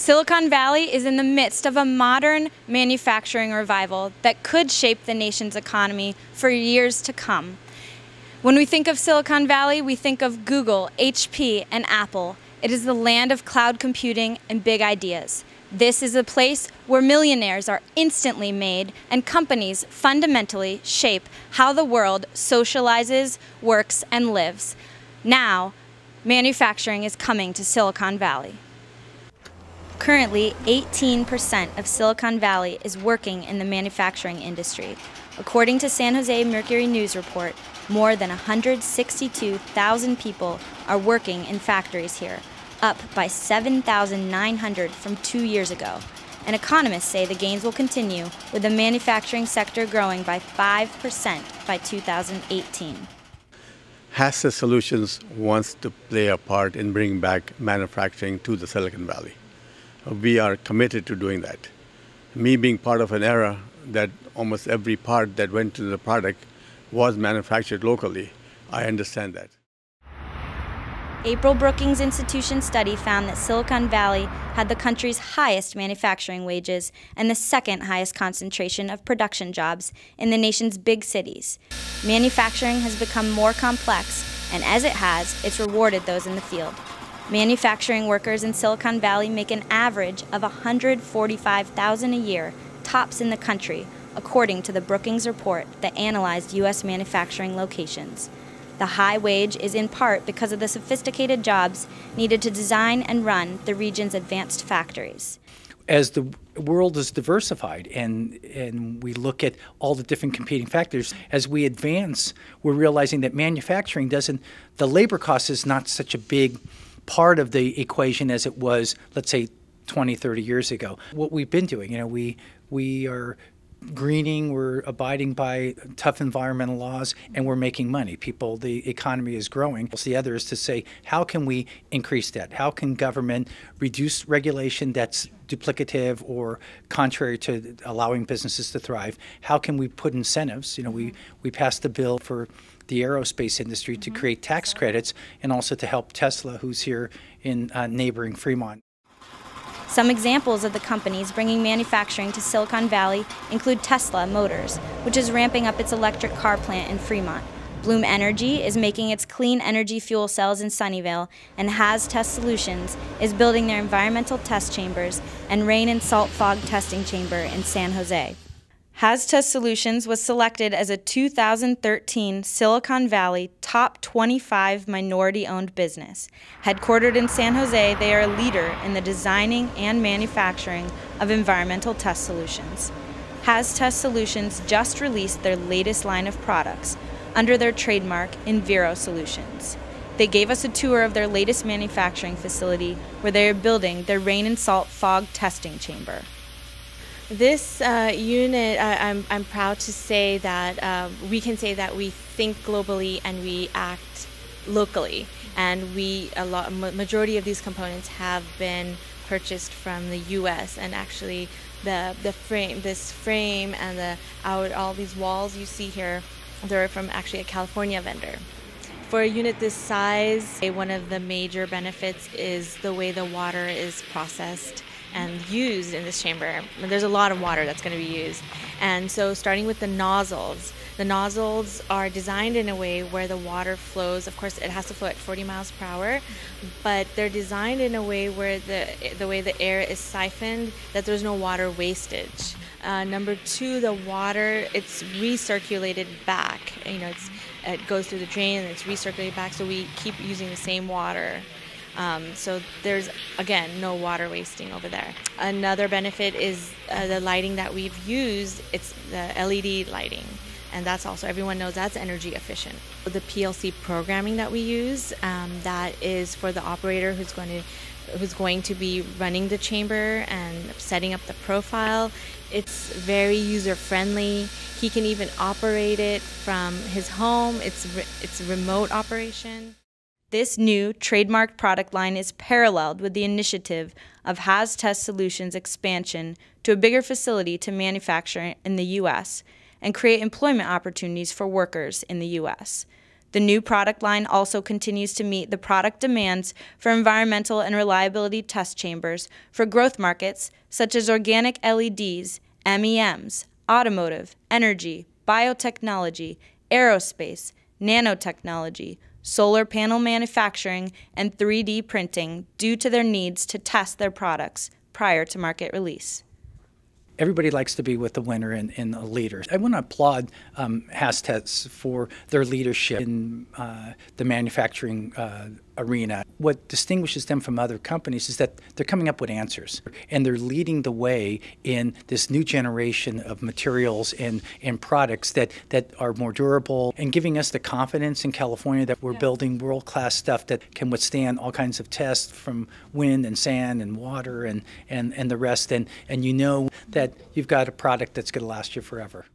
Silicon Valley is in the midst of a modern manufacturing revival that could shape the nation's economy for years to come. When we think of Silicon Valley, we think of Google, HP, and Apple. It is the land of cloud computing and big ideas. This is a place where millionaires are instantly made and companies fundamentally shape how the world socializes, works, and lives. Now, manufacturing is coming to Silicon Valley. Currently, 18% of Silicon Valley is working in the manufacturing industry. According to San Jose Mercury News Report, more than 162,000 people are working in factories here, up by 7,900 from 2 years ago. And economists say the gains will continue, with the manufacturing sector growing by 5% by 2018. Hastest Solutions wants to play a part in bringing back manufacturing to the Silicon Valley. We are committed to doing that. Me being part of an era that almost every part that went to the product was manufactured locally, I understand that. April Brookings Institution study found that Silicon Valley had the country's highest manufacturing wages and the second highest concentration of production jobs in the nation's big cities. Manufacturing has become more complex, and as it has, it's rewarded those in the field. Manufacturing workers in Silicon Valley make an average of $145,000 a year, tops in the country, according to the Brookings report that analyzed U.S. manufacturing locations. The high wage is in part because of the sophisticated jobs needed to design and run the region's advanced factories. As the world is diversified and we look at all the different competing factors, as we advance, we're realizing that manufacturing the labor cost is not such a big part of the equation as it was, let's say, 20, 30 years ago. What we've been doing, we are greening, we're abiding by tough environmental laws, and we're making money. The economy is growing. The other is to say, how can we increase that? How can government reduce regulation that's duplicative or contrary to allowing businesses to thrive? How can we put incentives? We passed a bill for the aerospace industry to create tax credits and also to help Tesla, who's here in neighboring Fremont. Some examples of the companies bringing manufacturing to Silicon Valley include Tesla Motors, which is ramping up its electric car plant in Fremont. Bloom Energy is making its clean energy fuel cells in Sunnyvale, and Hastest Solutions is building their environmental test chambers and rain and salt fog testing chamber in San Jose. Hastest Solutions was selected as a 2013 Silicon Valley Top 25 minority-owned business. Headquartered in San Jose, they are a leader in the designing and manufacturing of environmental test solutions. Hastest Solutions just released their latest line of products under their trademark Enviro Solutions. They gave us a tour of their latest manufacturing facility where they are building their rain and salt fog testing chamber. This unit, I'm proud to say that we can say that we think globally and we act locally. And majority of these components have been purchased from the U.S. and actually this frame and all these walls you see here, they're from actually a California vendor. For a unit this size, one of the major benefits is the way the water is processed and used in this chamber. There's a lot of water that's going to be used. And so starting with the nozzles are designed in a way where the water flows. Of course, it has to flow at 40 miles per hour, but they're designed in a way where the way the air is siphoned, that there's no water wastage. Number two, the water, it's recirculated back. It goes through the drain and it's recirculated back, so we keep using the same water. So there's, again, no water wasting over there. Another benefit is the lighting that we've used. It's the LED lighting, and that's also, everyone knows that's energy efficient. The PLC programming that we use, that is for the operator who's going to be running the chamber and setting up the profile. It's very user-friendly. He can even operate it from his home. It's remote operation. This new trademarked product line is paralleled with the initiative of Hastest Solutions' expansion to a bigger facility to manufacture in the U.S. and create employment opportunities for workers in the U.S. The new product line also continues to meet the product demands for environmental and reliability test chambers for growth markets such as organic LEDs, MEMs, automotive, energy, biotechnology, aerospace, nanotechnology, solar panel manufacturing, and 3D printing due to their needs to test their products prior to market release. Everybody likes to be with the winner and the leaders. I want to applaud Hastest for their leadership in the manufacturing arena. What distinguishes them from other companies is that they're coming up with answers, and they're leading the way in this new generation of materials and products that are more durable, and giving us the confidence in California that we're building world-class stuff that can withstand all kinds of tests from wind and sand and water and the rest, and you know that you've got a product that's going to last you forever.